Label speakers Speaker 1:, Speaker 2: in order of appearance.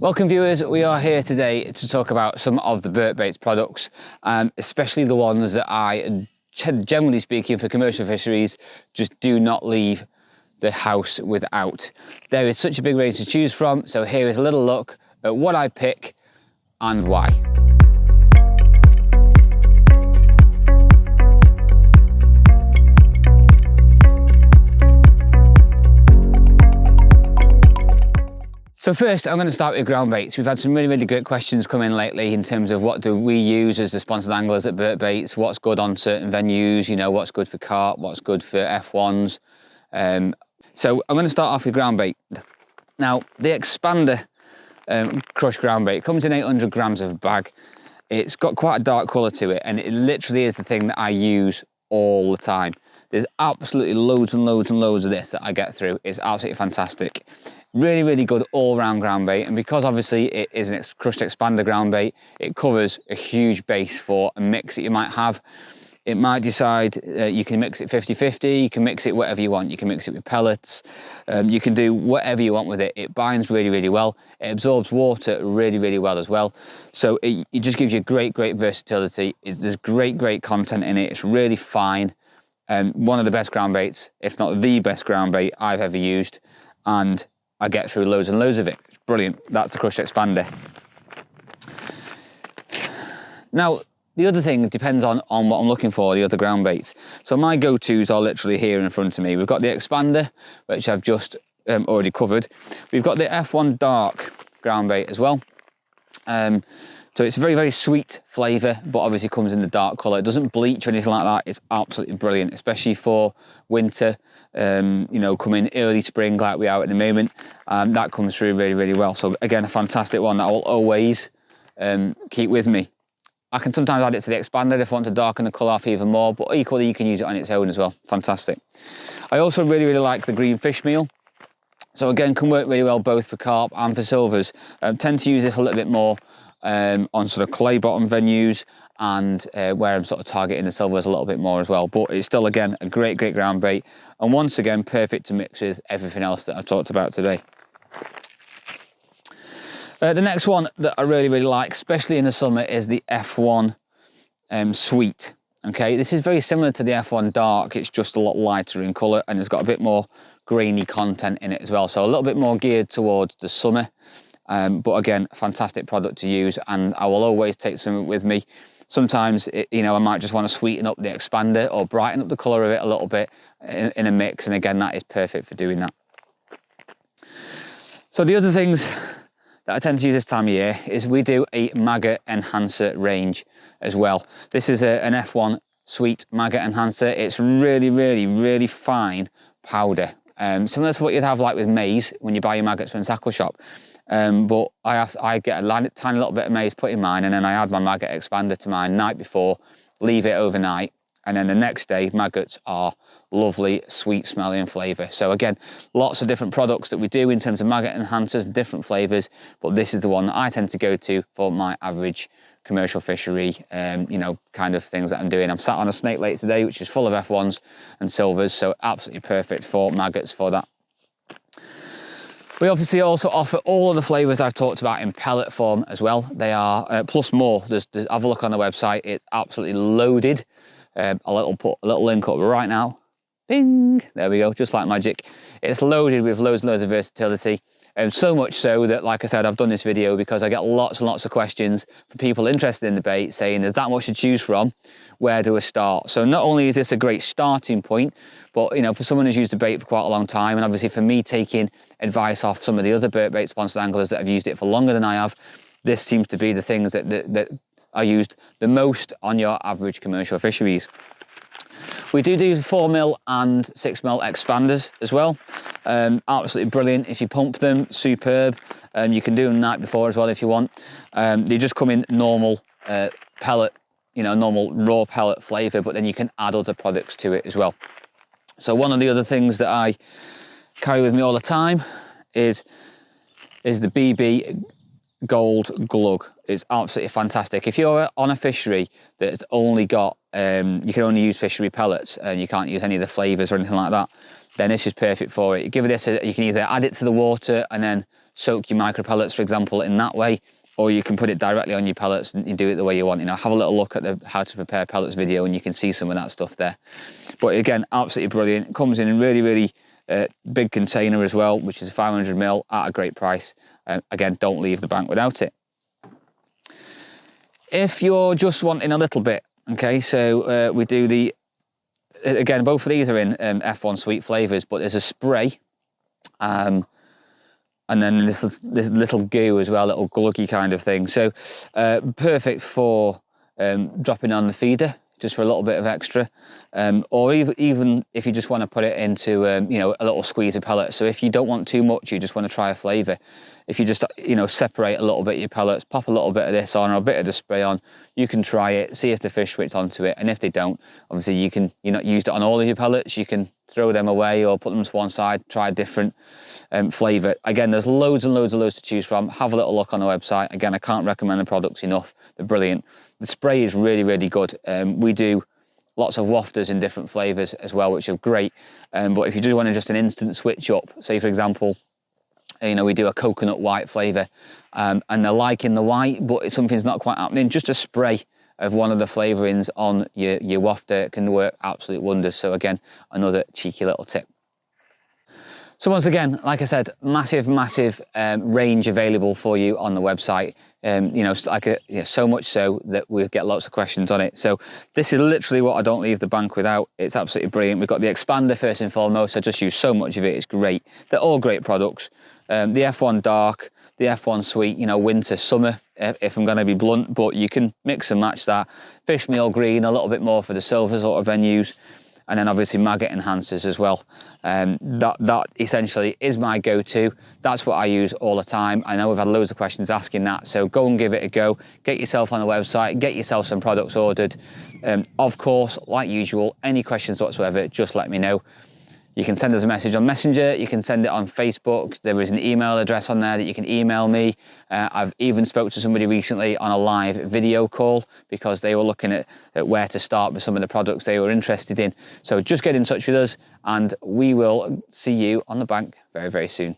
Speaker 1: Welcome viewers, we are here today to talk about some of the Burt Baits products, especially the ones that I, generally speaking for commercial fisheries, just do not leave the house without. There is such a big range to choose from, so here is a little look at what I pick and why. So first, I'm going to start with ground baits. We've had some really good questions come in lately in terms of what do we use as the sponsored anglers at Burt Baits, what's good on certain venues, you know, what's good for carp, what's good for F1s. So I'm going to start off with ground bait. Now, the Expander crushed ground bait comes in 800 grams of a bag. It's got quite a dark colour to it, and it literally is the thing that I use all the time. There's absolutely loads and loads of this that I get through. It's absolutely fantastic. Really good all-round ground bait, and because obviously it is a crushed Expander ground bait, it covers a huge base for a mix that you might have. It might decide you can mix it 50-50, you can mix it whatever you want. You can mix it with pellets, you can do whatever you want with it. It binds really well, it absorbs water really well as well. So it just gives you great versatility. There's great content in it. It's really fine. One of the best ground baits, if not the best ground bait I've ever used, and I get through loads and loads of it. It's brilliant. That's the crushed Expander. Now, the other thing depends on what I'm looking for, the other ground baits. So my go-tos are literally here in front of me. We've got the Expander, which I've just already covered. We've got the F1 Dark ground bait as well. So it's a very sweet flavour, but obviously comes in the dark colour. It doesn't bleach or anything like that. It's absolutely brilliant, especially for winter. You know, coming early spring like we are at the moment, that comes through really well. So again, a fantastic one that I will always keep with me. I can sometimes add it to the Expander if I want to darken the colour off even more, but equally you can use it on its own as well. Fantastic. I also really like the green fish meal. So again, can work really well both for carp and for silvers. Tend to use this a little bit more on sort of clay bottom venues, and where I'm sort of targeting the silvers a little bit more as well. But it's still, again, a great ground bait, and once again perfect to mix with everything else that I've talked about today. The next one that I really like, especially in the summer, is the F1 Sweet. Okay, this is very similar to the F1 Dark. It's just a lot lighter in colour, and it's got a bit more grainy content in it as well, so a little bit more geared towards the summer. But again, fantastic product to use, and I will always take some with me. Sometimes, you know, I might just want to sweeten up the Expander or brighten up the colour of it a little bit in a mix, and again, that is perfect for doing that. So the other things that I tend to use this time of year is we do a Maver enhancer range as well. This is an F1 Sweet Maver enhancer. It's really fine powder, similar to what you'd have like with maize when you buy your maggots from the tackle shop. But I get a tiny little bit of maize put in mine, and then I add my maggot Expander to mine night before, leave it overnight, and then the next day maggots are lovely, sweet smelling flavour. So again, lots of different products that we do in terms of maggot enhancers, different flavours, but this is the one that I tend to go to for my average commercial fishery, you know, kind of things that I'm doing. I'm sat on a snake lake today, which is full of F1s and silvers, so absolutely perfect for maggots for that. We obviously also offer all of the flavours I've talked about in pellet form as well. They are plus more. Have a look on the website. It's absolutely loaded. I'll put a little link up right now. Bing! There we go, just like magic. It's loaded with loads of versatility. So much so that, like I said, I've done this video because I get lots and lots of questions from people interested in the bait saying there's that much to choose from, where do I start? So not only is this a great starting point, but you know, for someone who's used the bait for quite a long time, and obviously for me taking advice off some of the other Burt Baits sponsored anglers that have used it for longer than I have, this seems to be the things that are used the most on your average commercial fisheries. We do 4mm and 6mm expanders as well. Absolutely brilliant if you pump them, superb. You can do them the night before as well if you want. They just come in normal pellet, you know, normal raw pellet flavour, but then you can add other products to it as well. So one of the other things that I carry with me all the time is the BB Gold Glug. It's absolutely fantastic. If you're on a fishery that's only got, you can only use fishery pellets and you can't use any of the flavours or anything like that, then this is perfect for it. You give it this, you can either add it to the water and then soak your micro pellets, for example, in that way, or you can put it directly on your pellets and you do it the way you want. You know, have a little look at the how to prepare pellets video and you can see some of that stuff there. But again, absolutely brilliant. It comes in a really big container as well, which is 500 ml at a great price. Again, don't leave the bank without it. If you're just wanting a little bit, okay, so we do the, again, both of these are in F1 sweet flavours, but there's a spray, and then this little goo as well, little gluggy kind of thing. So perfect for dropping on the feeder, just for a little bit of extra, or even if you just want to put it into you know, a little squeeze of pellet. So if you don't want too much, you just want to try a flavour, if you just, you know, separate a little bit of your pellets, pop a little bit of this on or a bit of the spray on, you can try it, see if the fish switch onto it, and if they don't, obviously you're not used it on all of your pellets, you can throw them away or put them to one side, try a different flavour. Again, there's loads and loads to choose from. Have a little look on the website. Again, I can't recommend the products enough. They're brilliant. The spray is really good. We do lots of wafters in different flavours as well, which are great. But if you do want just an instant switch up, say for example, you know, we do a coconut white flavour, and they're liking the white, but something's not quite happening, just a spray of one of the flavourings on your wafter can work absolute wonders. So again, another cheeky little tip. So once again, like I said, massive range available for you on the website. You know, so much so that we get lots of questions on it. So this is literally what I don't leave the bank without. It's absolutely brilliant. We've got the expander first and foremost. I just use so much of it. It's great. They're all great products. The F1 dark, the F1 sweet, you know, winter, summer, if I'm going to be blunt, but you can mix and match that. Fish meal green, a little bit more for the silver sort of venues. And then obviously maggot enhancers as well. That essentially is my go-to. That's what I use all the time. I know we've had loads of questions asking that, so go and give it a go. Get yourself on the website, get yourself some products ordered. Of course, like usual, any questions whatsoever, just let me know. You can send us a message on Messenger, you can send it on Facebook. There is an email address on there that you can email me. I've even spoke to somebody recently on a live video call because they were looking at where to start with some of the products they were interested in. So just get in touch with us and we will see you on the bank very soon.